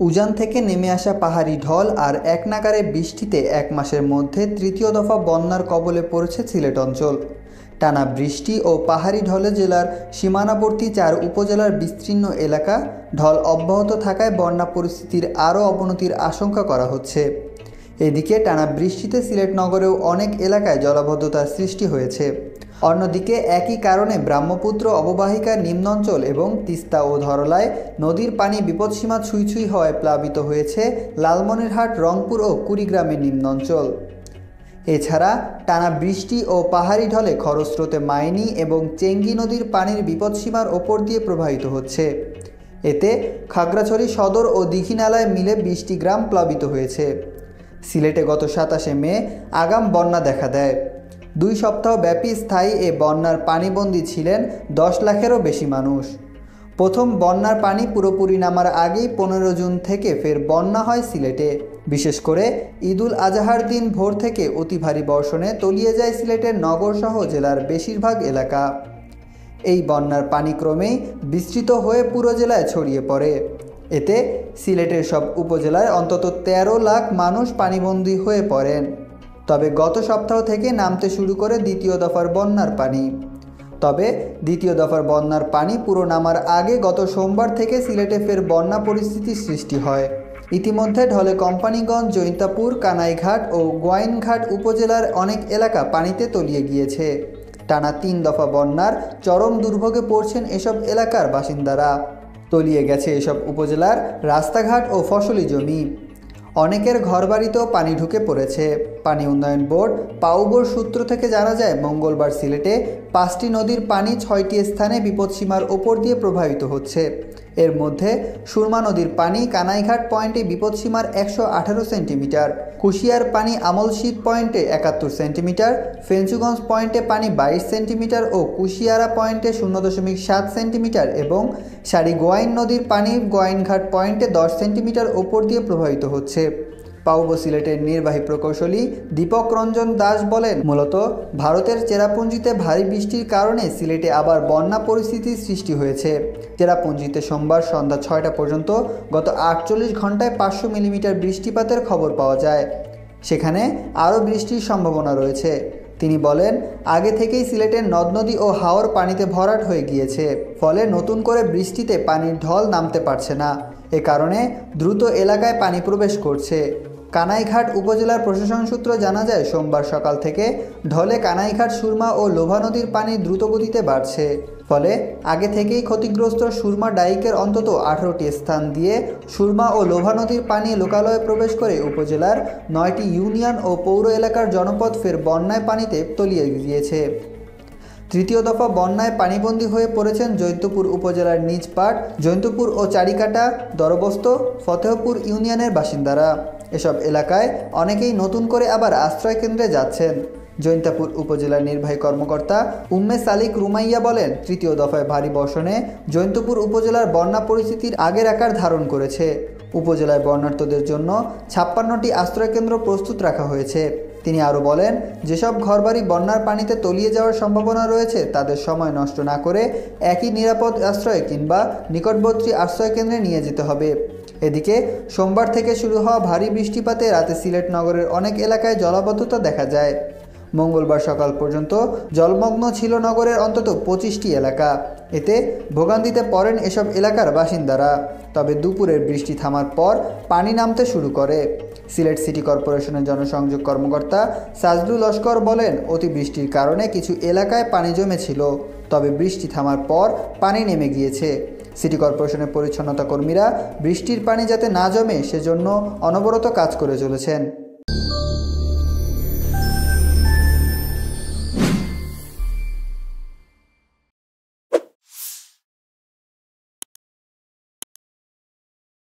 উজান থেকে নেমে আসা পাহাড়ি ঢল আর একনাগাড়ে বৃষ্টিতে এক মাসের মধ্যে তৃতীয় দফা বন্যার কবলে পড়েছে সিলেট অঞ্চল। টানা বৃষ্টি ও পাহাড়ি ঢলে জেলার সীমানাবর্তী 4 উপজেলার বিস্তীর্ণ এলাকা ঢল অব্যাহত থাকায় বন্যা পরিস্থিতির আরও অবনতির আশঙ্কা করা হচ্ছে। এদিকে টানা বৃষ্টিতে সিলেট নগরেও অনেক এলাকায় জলাবদ্ধতার সৃষ্টি হয়েছে। অন্যদিকে একই কারণে ব্রহ্মপুত্র অববাহিকার নিম্নাঞ্চল এবং তিস্তা ও ধরলায় নদীর পানি বিপদসীমা ছুঁই ছুঁই হওয়ায় প্লাবিত হয়েছে লালমনিরহাট, রংপুর ও কুড়িগ্রামের নিম্নাঞ্চল। এছাড়া টানা বৃষ্টি ও পাহাড়ি ঢলে খরস্রোতে মাইনী এবং চেঙ্গি নদীর পানির বিপদসীমার ওপর দিয়ে প্রবাহিত হচ্ছে। এতে খাগড়াছড়ি সদর ও দীঘিনালায় মিলে 20টি গ্রাম প্লাবিত হয়েছে। সিলেটে গত 27শে মে আগাম বন্যা দেখা দেয়। 2 সপ্তাহ ব্যাপী স্থায়ী এ বন্যার পানিবন্দী ছিলেন 10 লাখেরও বেশি মানুষ। প্রথম বন্যার পানি পুরোপুরি নামার আগেই 15 জুন থেকে ফের বন্যা হয় সিলেটে। বিশেষ করে ঈদুল আজহার দিন ভোর থেকে অতি ভারী বর্ষণে তলিয়ে যায় সিলেটের নগরসহ জেলার বেশিরভাগ এলাকা। এই বন্যার পানি ক্রমেই বিস্তৃত হয়ে পুরো জেলায় ছড়িয়ে পড়ে। এতে সিলেটের সব উপজেলায় অন্তত 13 লাখ মানুষ পানিবন্দী হয়ে পড়েন। তবে গত সপ্তাহ থেকে নামতে শুরু করে দ্বিতীয় দফার বন্যার পানি পুরো নামার আগে গত সোমবার থেকে সিলেটে ফের বন্যা পরিস্থিতির সৃষ্টি হয়। ইতিমধ্যে ঢলে কোম্পানিগঞ্জ, জৈন্তাপুর, কানাইঘাট ও গোয়াইনঘাট উপজেলার অনেক এলাকা পানিতে তলিয়ে গিয়েছে। টানা 3 দফা বন্যার চরম দুর্ভোগে পড়ছেন এসব এলাকার বাসিন্দারা। তলিয়ে গেছে এসব উপজেলার রাস্তাঘাট ও ফসলি জমি। অনেকের ঘরবাড়িতেও পানি ঢুকে পড়েছে। পানি উন্নয়ন বোর্ড পাউবোর সূত্র থেকে জানা যায়, মঙ্গলবার সিলেটে 5টি নদীর পানি 6টি স্থানে বিপদসীমার ওপর দিয়ে প্রবাহিত হচ্ছে। এর মধ্যে সুরমা নদীর পানি কানাইঘাট পয়েন্টে বিপদসীমার 118 সেন্টিমিটার, কুশিয়ার পানি আমলশীত পয়েন্টে 71 সেন্টিমিটার, ফেঞ্চুগঞ্জ পয়েন্টে পানি 22 সেন্টিমিটার ও কুশিয়ারা পয়েন্টে 0.7 সেন্টিমিটার এবং সারি গোয়াইন নদীর পানি গোয়াইনঘাট পয়েন্টে 10 সেন্টিমিটার ওপর দিয়ে প্রবাহিত হচ্ছে। পাউবো সিলেটের নির্বাহী প্রকৌশলী দীপক রঞ্জন দাস বলেন, মূলত ভারতের চেরাপুঞ্জিতে ভারী বৃষ্টির কারণে সিলেটে আবার বন্যা পরিস্থিতির সৃষ্টি হয়েছে। চেরাপুঞ্জিতে সোমবার সন্ধ্যা 6টা পর্যন্ত গত 48 ঘন্টায় 500 মিলিমিটার বৃষ্টিপাতের খবর পাওয়া যায়। সেখানে আরও বৃষ্টির সম্ভাবনা রয়েছে। তিনি বলেন, আগে থেকেই সিলেটের নদ নদী ও হাওর পানিতে ভরাট হয়ে গিয়েছে। ফলে নতুন করে বৃষ্টিতে পানির ঢল নামতে পারছে না। এ কারণে দ্রুত এলাকায় পানি প্রবেশ করছে। কানাইঘাট উপজেলার প্রশাসন সূত্র জানা যায়, সোমবার সকাল থেকে ঢলে কানাইঘাট, সুরমা ও লোভা নদীর পানি দ্রুতগতিতে বাড়ছে। ফলে আগে থেকেই ক্ষতিগ্রস্ত সুরমা ডাইকের অন্তত 18টি স্থান দিয়ে সুরমা ও লোভা নদীর পানি লোকালয়ে প্রবেশ করে উপজেলার 9টি ইউনিয়ন ও পৌর এলাকার জনপদ ফের বন্যায় পানিতে তলিয়ে গিয়েছে। তৃতীয় দফা বন্যায় পানিবন্দী হয়ে পড়েছেন জৈন্তাপুর উপজেলার নিজপাট, জৈন্তাপুর ও চারিকাটা, দরবস্ত, ফতেহপুর ইউনিয়নের বাসিন্দারা। এসব এলাকায় অনেকেই নতুন করে আবার আশ্রয় কেন্দ্রে যাচ্ছেন। জৈন্তাপুর উপজেলার নির্বাহী কর্মকর্তা উম্মে সালিক রুমাইয়া বলেন, তৃতীয় দফায় ভারী বর্ষণে জৈন্তাপুর উপজেলার বন্যা পরিস্থিতির আগের আকার ধারণ করেছে। উপজেলায় বন্যার্তদের জন্য 56টি আশ্রয়কেন্দ্র প্রস্তুত রাখা হয়েছে। তিনি আরও বলেন, যেসব ঘরবাড়ি বন্যার পানিতে তলিয়ে যাওয়ার সম্ভাবনা রয়েছে তাদের সময় নষ্ট না করে একই নিরাপদ আশ্রয় কিংবা নিকটবর্তী আশ্রয়কেন্দ্রে নিয়ে যেতে হবে। এদিকে সোমবার থেকে শুরু হওয়া ভারী বৃষ্টিপাতে রাতে সিলেট নগরের অনেক এলাকায় জলাবদ্ধতা দেখা যায়। মঙ্গলবার সকাল পর্যন্ত জলমগ্ন ছিল নগরের অন্তত 25টি এলাকা। এতে ভোগান্তিতে পড়েন এসব এলাকার বাসিন্দারা। তবে দুপুরের বৃষ্টি থামার পর পানি নামতে শুরু করে। সিলেট সিটি কর্পোরেশনের জনসংযোগ কর্মকর্তা সাজদুল লস্কর বলেন, অতিবৃষ্টির কারণে কিছু এলাকায় পানি জমেছিল, তবে বৃষ্টি থামার পর পানি নেমে গিয়েছে। সিটি কর্পোরেশনের পরিচ্ছন্নতা কর্মীরা বৃষ্টির পানি যাতে না জমে সেজন্য অনবরত কাজ করে চলেছেন।